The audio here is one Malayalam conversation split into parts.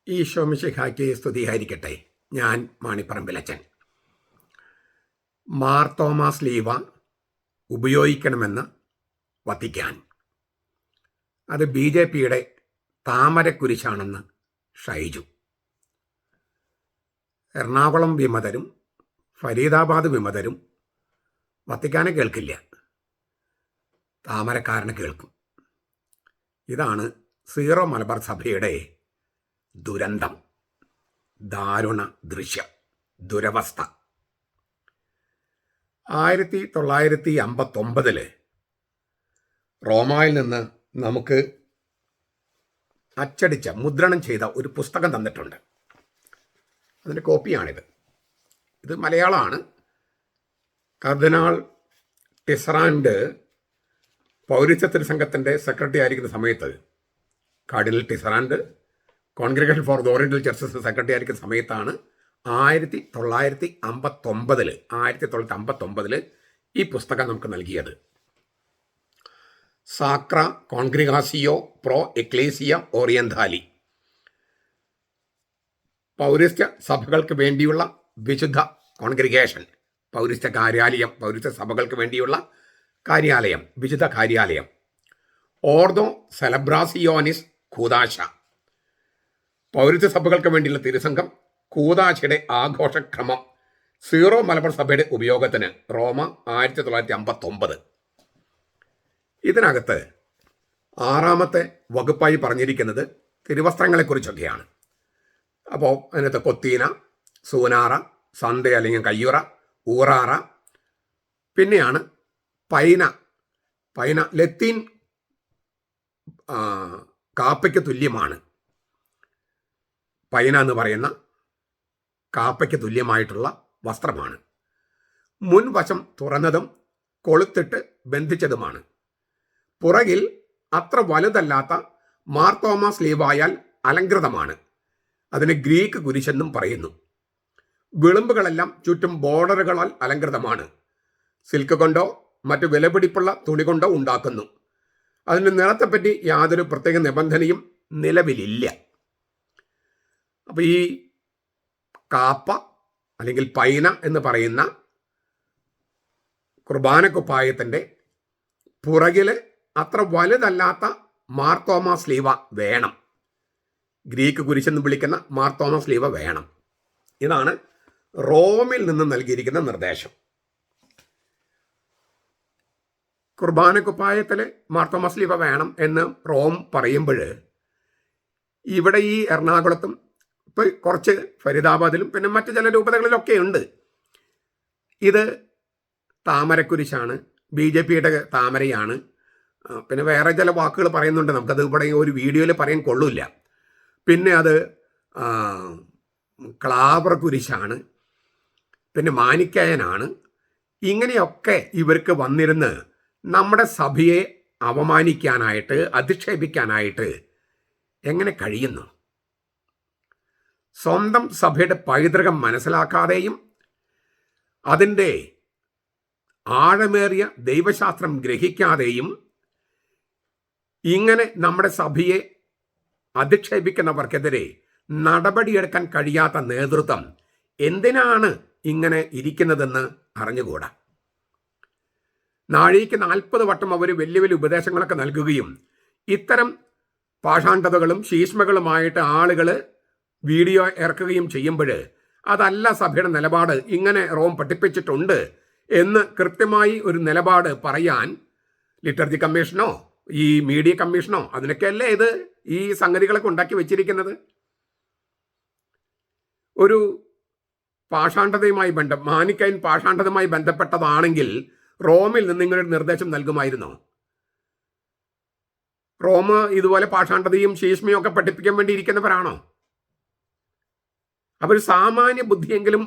ഈശോ മിശിഹായ്ക്ക് സ്തുതിയായിരിക്കട്ടെ. ഞാൻ മാണിപ്പറമ്പിലച്ചൻ. മാർ തോമാസ് ലീവ ഉപയോഗിക്കണമെന്ന് വത്തിക്കാൻ. അത് BJPയുടെ താമരക്കുരിശാണെന്ന് ഷൈജു. എറണാകുളം വിമതരും ഫരീദാബാദ് വിമതരും വത്തിക്കാനെ കേൾക്കില്ല, താമരക്കാരനെ കേൾക്കും. ഇതാണ് സീറോ മലബാർ സഭയുടെ ദുരന്തം, ദാരുണ ദൃശ്യം, ദുരവസ്ഥ. 1959 റോമായിൽ നിന്ന് നമുക്ക് അച്ചടിച്ച മുദ്രണം ചെയ്ത ഒരു പുസ്തകം തന്നിട്ടുണ്ട്. അതിൻ്റെ കോപ്പിയാണിത്. ഇത് മലയാളമാണ്. കർദിനാൾ ടിസറാൻഡ് പൗരസ്ത്യ സംഘത്തിൻ്റെ സെക്രട്ടറി ആയിരിക്കുന്ന സമയത്ത്, cardinal Tisserant congregation for the oriental churches secretary ആയിരിക്കുന്ന സമയത്താണ് 1959 ഈ പുസ്തകം നമുക്ക് നൽകിയത്. Sacra Congregatio Pro Ecclesia Orientali, പൗരസ്ത്യ സഭകൾക്ക് വേണ്ടിയുള്ള വിശുദ്ധ കോൺഗ്രിഗേഷൻ, പൗരസ്ത്യ കാര്യാലയം, പൗരസ്ത്യ സഭകൾക്ക് വേണ്ടിയുള്ള കാര്യാലയം, വിശുദ്ധ കാര്യാലയം. ഓർദോ സെലബ്രാസിയോനിസ് കൂദാശ, പൗരസ്ത്യ സഭകൾക്ക് വേണ്ടിയുള്ള തിരുസംഘം, കൂദാശയുടെ ആഘോഷക്രമം, സീറോ മലബാർ സഭയുടെ ഉപയോഗത്തിന്, റോമ 1959. ഇതിനകത്ത് 6ാമത്തെ വകുപ്പായി പറഞ്ഞിരിക്കുന്നത് തിരുവസ്ത്രങ്ങളെക്കുറിച്ചൊക്കെയാണ്. അപ്പോൾ അതിനകത്ത് കൊത്തീന, സൂനാറ, സന്ത അല്ലെങ്കിൽ കയ്യുറ, ഊറാറ, പിന്നെയാണ് പൈന. ലത്തീൻ കാപ്പയ്ക്ക് തുല്യമാണ്. പൈന എന്ന് പറയുന്ന കാപ്പയ്ക്ക് തുല്യമായിട്ടുള്ള വസ്ത്രമാണ്. മുൻവശം തുറന്നതും കൊളുത്തിട്ട് ബന്ധിച്ചതുമാണ്. പുറകിൽ അത്ര വലുതല്ലാത്ത മാർ തോമാസ് ലീവായാൽ അലങ്കൃതമാണ്. അതിന് ഗ്രീക്ക് കുരിശെന്നും പറയുന്നു. വിളുമ്പുകളെല്ലാം ചുറ്റും ബോർഡറുകളാൽ അലങ്കൃതമാണ്. സിൽക്ക് കൊണ്ടോ മറ്റു വിലപിടിപ്പുള്ള തുണി കൊണ്ടോ ഉണ്ടാക്കുന്നു. അതിൻ്റെ നിറത്തെപ്പറ്റി യാതൊരു പ്രത്യേക നിബന്ധനയും നിലവിലില്ല. അപ്പോൾ ഈ കാപ്പ അല്ലെങ്കിൽ പൈന എന്ന് പറയുന്ന കുർബാനക്കുപ്പായത്തിൻ്റെ പുറകിൽ അത്ര വലുതല്ലാത്ത മാർ തോമാസ് ലീവ വേണം. ഗ്രീക്ക് കുരിശെന്ന് വിളിക്കുന്ന മാർ തോമാസ് ലീവ വേണം. ഇതാണ് റോമിൽ നിന്ന് നൽകിയിരിക്കുന്ന നിർദ്ദേശം. കുർബാനക്കുപ്പായത്തിൽ മാർ തോമാസ് ലീവ വേണം എന്ന് റോം പറയുമ്പോൾ, ഇവിടെ ഈ എറണാകുളത്തും ഇപ്പോൾ കുറച്ച് ഫരീദാബാദിലും പിന്നെ മറ്റു ചില രൂപതകളിലൊക്കെ ഉണ്ട്. ഇത് താമരക്കുരിശാണ്, BJPയുടെ താമരയാണ്. പിന്നെ വേറെ ചില വാക്കുകൾ പറയുന്നുണ്ട്, നമുക്കത് ഇവിടെ ഒരു വീഡിയോയിൽ പറയാൻ കൊള്ളില്ല. പിന്നെ അത് ക്ലാവർ കുരിശാണ്, പിന്നെ മാണിക്കയനാണ്. ഇങ്ങനെയൊക്കെ ഇവർക്ക് വന്നിരുന്ന് നമ്മുടെ സഭയെ അവമാനിക്കാനായിട്ട്, അധിക്ഷേപിക്കാനായിട്ട് എങ്ങനെ കഴിയുന്നു? സ്വന്തം സഭയുടെ പൈതൃകം മനസ്സിലാക്കാതെയും അതിൻ്റെ ആഴമേറിയ ദൈവശാസ്ത്രം ഗ്രഹിക്കാതെയും ഇങ്ങനെ നമ്മുടെ സഭയെ അധിക്ഷേപിക്കുന്നവർക്കെതിരെ നടപടിയെടുക്കാൻ കഴിയാത്ത നേതൃത്വം എന്തിനാണ് ഇങ്ങനെ ഇരിക്കുന്നതെന്ന് അറിഞ്ഞുകൂടാ. നാഴിക്ക് 40 വട്ടം അവർ വലിയ വലിയ ഉപദേശങ്ങളൊക്കെ നൽകുകയും ഇത്തരം പാഷാണ്ഡതകളും ശീഷ്മകളുമായിട്ട് ആളുകൾ വീഡിയോ ഇറക്കുകയും ചെയ്യുമ്പോൾ, അതല്ല സഭയുടെ നിലപാട്, ഇങ്ങനെ റോം പഠിപ്പിച്ചിട്ടുണ്ട് എന്ന് കൃത്യമായി ഒരു നിലപാട് പറയാൻ ലിറ്റർജി കമ്മീഷനോ ഈ മീഡിയ കമ്മീഷനോ അതിനൊക്കെയല്ലേ ഇത് ഈ സംഗതികളൊക്കെ ഉണ്ടാക്കി വെച്ചിരിക്കുന്നത്. ഒരു പാഷാണ്ഡതയുമായി മാനിക്കൈൻ പാഷാണ്ഡതയുമായി ബന്ധപ്പെട്ടതാണെങ്കിൽ റോമിൽ നിന്ന് ഇങ്ങനൊരു നിർദ്ദേശം നൽകുമായിരുന്നോ? റോം ഇതുപോലെ പാഷാണ്ഡതയും ശീഷ്മയും ഒക്കെ പഠിപ്പിക്കാൻ വേണ്ടി ഇരിക്കുന്നവരാണോ? അവർ സാമാന്യ ബുദ്ധിയെങ്കിലും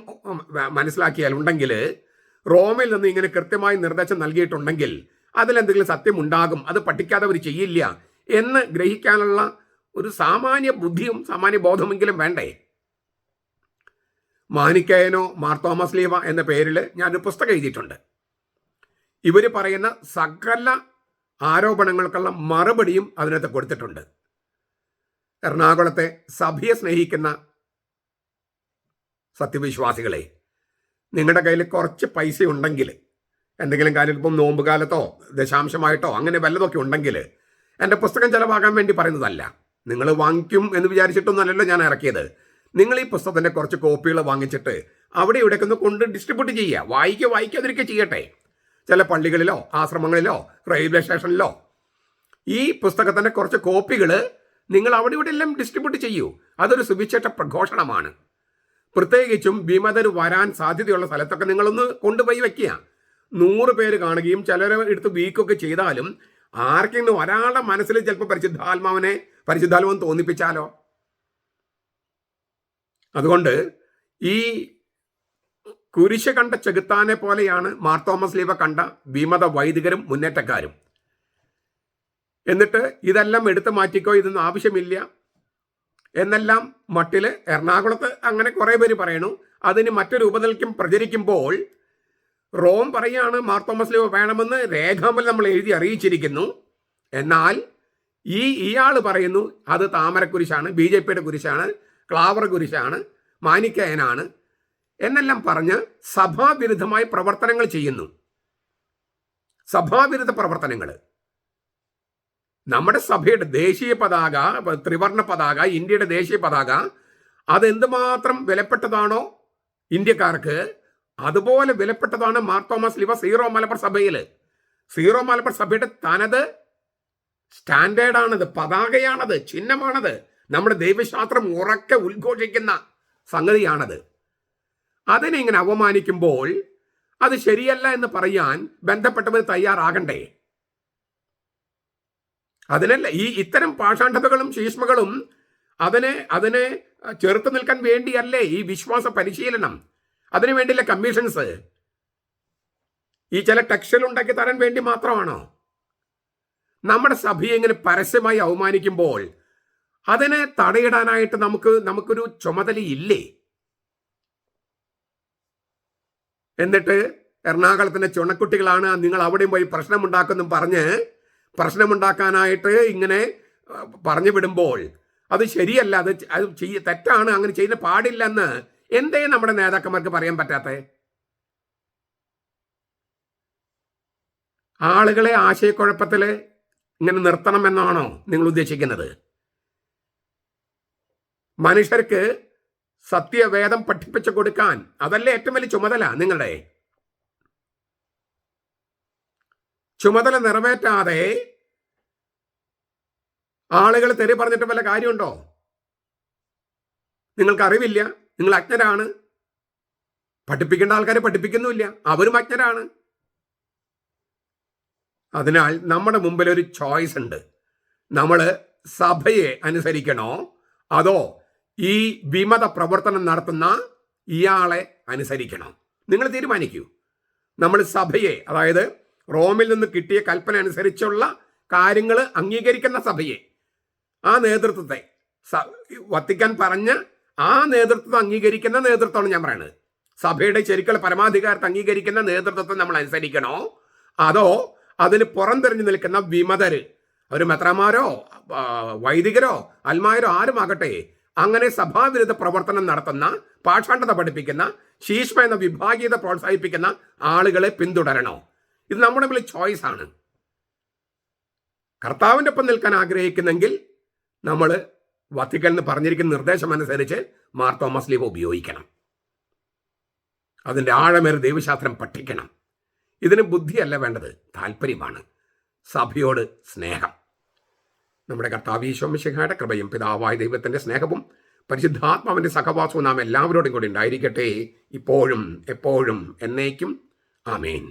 മനസ്സിലാക്കിയാലുണ്ടെങ്കിൽ, റോമിൽ നിന്ന് ഇങ്ങനെ കൃത്യമായി നിർദ്ദേശം നൽകിയിട്ടുണ്ടെങ്കിൽ അതിലെന്തെങ്കിലും സത്യമുണ്ടാകും, അത് പഠിക്കാതെ അവർ ചെയ്യില്ല എന്ന് ഗ്രഹിക്കാനുള്ള ഒരു സാമാന്യ ബുദ്ധിയും സാമാന്യ ബോധമെങ്കിലും വേണ്ടേ? മാണിക്കയനോ മാർ തോമസ് ലീവ എന്ന പേരിൽ ഞാനൊരു പുസ്തകം എഴുതിയിട്ടുണ്ട്. ഇവർ പറയുന്ന സകല ആരോപണങ്ങൾക്കുള്ള മറുപടിയും അതിനകത്ത് കൊടുത്തിട്ടുണ്ട്. എറണാകുളത്തെ സഭയെ സ്നേഹിക്കുന്ന സത്യവിശ്വാസികളെ, നിങ്ങളുടെ കയ്യിൽ കുറച്ച് പൈസ ഉണ്ടെങ്കിൽ, എന്തെങ്കിലും കാര്യം ഇപ്പം നോമ്പ് കാലത്തോ ദശാംശമായിട്ടോ അങ്ങനെ വല്ലതൊക്കെ ഉണ്ടെങ്കിൽ, എൻ്റെ പുസ്തകം ചിലവാകാൻ വേണ്ടി പറയുന്നതല്ല, നിങ്ങൾ വാങ്ങിക്കും എന്ന് വിചാരിച്ചിട്ടൊന്നുമല്ലല്ലോ ഞാൻ ഇറക്കിയത്. നിങ്ങൾ ഈ പുസ്തകത്തിൻ്റെ കുറച്ച് കോപ്പികൾ വാങ്ങിച്ചിട്ട് അവിടെ ഇവിടേക്ക് ഒന്ന് കൊണ്ട് ഡിസ്ട്രിബ്യൂട്ട് ചെയ്യുക. വായിക്കാതിരിക്കുക ചെയ്യട്ടെ. ചില പള്ളികളിലോ ആശ്രമങ്ങളിലോ റെയിൽവേ സ്റ്റേഷനിലോ ഈ പുസ്തകത്തിൻ്റെ കുറച്ച് കോപ്പികൾ നിങ്ങൾ അവിടെ ഇവിടെ എല്ലാം ഡിസ്ട്രിബ്യൂട്ട് ചെയ്യൂ. അതൊരു സുവിശേഷ പ്രഘോഷണമാണ്. പ്രത്യേകിച്ചും വിമതർ വരാൻ സാധ്യതയുള്ള സ്ഥലത്തൊക്കെ നിങ്ങളൊന്ന് കൊണ്ടുപോയി വയ്ക്കുക. 100 പേര് കാണുകയും ചിലരെ എടുത്ത് വീക്കൊക്കെ ചെയ്താലും ആർക്കെങ്കിലും ഒരാളുടെ മനസ്സിൽ ചിലപ്പോൾ പരിശുദ്ധാത്മാവൻ തോന്നിപ്പിച്ചാലോ. അതുകൊണ്ട് ഈ കുരിശ് കണ്ട ചെകുത്താനെ പോലെയാണ് മാർ തോമസ് ലീവ കണ്ട വിമത വൈദികരും മുന്നേറ്റക്കാരും. എന്നിട്ട് ഇതെല്ലാം എടുത്തു മാറ്റിക്കോ, ഇതൊന്നും ആവശ്യമില്ല എന്നെല്ലാം മട്ടിൽ എറണാകുളത്ത് അങ്ങനെ കുറേ പേര് പറയണു. അതിന് മറ്റൊരു ഉപതൽക്കും പ്രചരിക്കുമ്പോൾ റോം പറയാണ് മാർ തോമസ് ലീവ വേണമെന്ന് രേഖാമൂലം നമ്മൾ എഴുതി അറിയിച്ചിരിക്കുന്നു. എന്നാൽ ഇയാൾ പറയുന്നു അത് താമരക്കുരിശാണ്, BJPയുടെ കുരിശാണ്, ക്ലാവർ കുരിശാണ്, മാനിക്കയനാണ് എന്നെല്ലാം പറഞ്ഞ് സഭാവിരുദ്ധമായി പ്രവർത്തനങ്ങൾ ചെയ്യുന്നു. സഭാവിരുദ്ധ പ്രവർത്തനങ്ങൾ. നമ്മുടെ സഭയുടെ ദേശീയ പതാക, ത്രിവർണ്ണ പതാക, ഇന്ത്യയുടെ ദേശീയ പതാക, അതെന്തുമാത്രം വിലപ്പെട്ടതാണോ ഇന്ത്യക്കാർക്ക്, അതുപോലെ വിലപ്പെട്ടതാണ് മാർ തോമസ് ലീവ സീറോ മലബാർ സഭയിൽ. സീറോ മലബാർ സഭയുടെ തനത് സ്റ്റാൻഡേർഡാണത്, പതാകയാണത്, ചിഹ്നമാണത്, നമ്മുടെ ദൈവശാസ്ത്രം ഉറക്കെ ഉദ്ഘോഷിക്കുന്ന സംഗതിയാണത്. അതിനെ ഇങ്ങനെ അവമാനിക്കുമ്പോൾ അത് ശരിയല്ല എന്ന് പറയാൻ ബന്ധപ്പെട്ടവർ തയ്യാറാകണ്ടേ? അതിനല്ല ഇത്തരം പാഷാണ്ഡതകളും ശീഷ്മകളും അതിനെ ചെറുത്തു നിൽക്കാൻ വേണ്ടിയല്ലേ ഈ വിശ്വാസ പരിശീലനം? അതിനു വേണ്ടിയല്ലേ കമ്മീഷൻസ്? ഈ ചില ടെക്സ്റ്റുകൾ ഉണ്ടാക്കി തരാൻ വേണ്ടി മാത്രമാണോ? നമ്മുടെ സഭയെ ഇങ്ങനെ പരസ്യമായി അവമാനിക്കുമ്പോൾ അതിനെ തടയിടാനായിട്ട് നമുക്കൊരു ചുമതലയില്ലേ? എന്നിട്ട് എറണാകുളത്തിൻ്റെ ചുണക്കുട്ടികളാണ്, നിങ്ങൾ അവിടെയും പോയി പ്രശ്നമുണ്ടാക്കുന്നും പറഞ്ഞ് പ്രശ്നമുണ്ടാക്കാനായിട്ട് ഇങ്ങനെ പറഞ്ഞു വിടുമ്പോൾ അത് ശരിയല്ല, അത് തെറ്റാണ്, അങ്ങനെ ചെയ്യുന്ന പാടില്ലെന്ന് എന്തേ നമ്മുടെ നേതാക്കന്മാർക്ക് പറയാൻ പറ്റാത്തേ? ആളുകളെ ആശയക്കുഴപ്പത്തിൽ ഇങ്ങനെ നിർത്തണമെന്നാണോ നിങ്ങൾ ഉദ്ദേശിക്കുന്നത്? മനുഷ്യർക്ക് സത്യവേദം പഠിപ്പിച്ചു കൊടുക്കാൻ അതല്ലേ ഏറ്റവും വലിയ ചുമതല നിങ്ങളുടെ? ചുമതല നിറവേറ്റാതെ ആളുകൾ തെറി പറഞ്ഞിട്ട് വല്ല കാര്യമുണ്ടോ? നിങ്ങൾക്കറിവില്ല, നിങ്ങൾ അജ്ഞരാണ്. പഠിപ്പിക്കേണ്ട ആൾക്കാരെ പഠിപ്പിക്കുന്നുമില്ല, അവരും അജ്ഞരാണ്. അതിനാൽ നമ്മുടെ മുമ്പിൽ ഒരു ചോയ്സ് ഉണ്ട്. നമ്മൾ സഭയെ അനുസരിക്കണോ അതോ ഈ വിമത പ്രവർത്തനം നടത്തുന്ന ഇയാളെ അനുസരിക്കണോ? നിങ്ങൾ തീരുമാനിക്കൂ. നമ്മൾ സഭയെ, അതായത് റോമിൽ നിന്ന് കിട്ടിയ കൽപ്പന അനുസരിച്ചുള്ള കാര്യങ്ങൾ അംഗീകരിക്കുന്ന സഭയെ, ആ നേതൃത്വത്തെ, വത്തിക്കാൻ പറഞ്ഞ ആ നേതൃത്വത്തെ അംഗീകരിക്കുന്ന നേതൃത്വമാണ് ഞാൻ പറയുന്നത്. സഭയുടെ ശരിക്കുള്ള പരമാധികാരത്തെ അംഗീകരിക്കുന്ന നേതൃത്വത്തെ നമ്മൾ അനുസരിക്കണോ അതോ അതിന് പുറംതിരിഞ്ഞു നിൽക്കുന്ന വിമതര്, അവർ മെത്രാന്മാരോ വൈദികരോ അൽമായരോ ആരുമാകട്ടെ, അങ്ങനെ സഭാവിരുദ്ധ പ്രവർത്തനം നടത്തുന്ന, പാഷാണ്ഡത പഠിപ്പിക്കുന്ന, ശീഷ്മ എന്ന വിഭാഗീയത പ്രോത്സാഹിപ്പിക്കുന്ന ആളുകളെ പിന്തുടരണോ? ഇത് നമ്മുടെ വലിയ ചോയ്സ് ആണ്. കർത്താവിൻ്റെ ഒപ്പം നിൽക്കാൻ ആഗ്രഹിക്കുന്നെങ്കിൽ നമ്മൾ വത്തിക്കനിൽ നിന്ന് പറഞ്ഞിരിക്കുന്ന നിർദ്ദേശം അനുസരിച്ച് മാർ തോമസ് ലീവ ഉപയോഗിക്കണം. അതിൻ്റെ ആഴമേറെ ദൈവശാസ്ത്രം പഠിക്കണം. ഇതിന് ബുദ്ധിയല്ല വേണ്ടത്, താല്പര്യമാണ്, സഭയോട് സ്നേഹം. നമ്മുടെ കർത്താവ് ഈശോ മിശിഹായുടെ കൃപയും പിതാവായ ദൈവത്തിൻ്റെ സ്നേഹവും പരിശുദ്ധാത്മാവിൻ്റെ സഹവാസവും നാം എല്ലാവരോടും കൂടി ഉണ്ടായിരിക്കട്ടെ, ഇപ്പോഴും എപ്പോഴും എന്നേക്കും. ആമേൻ.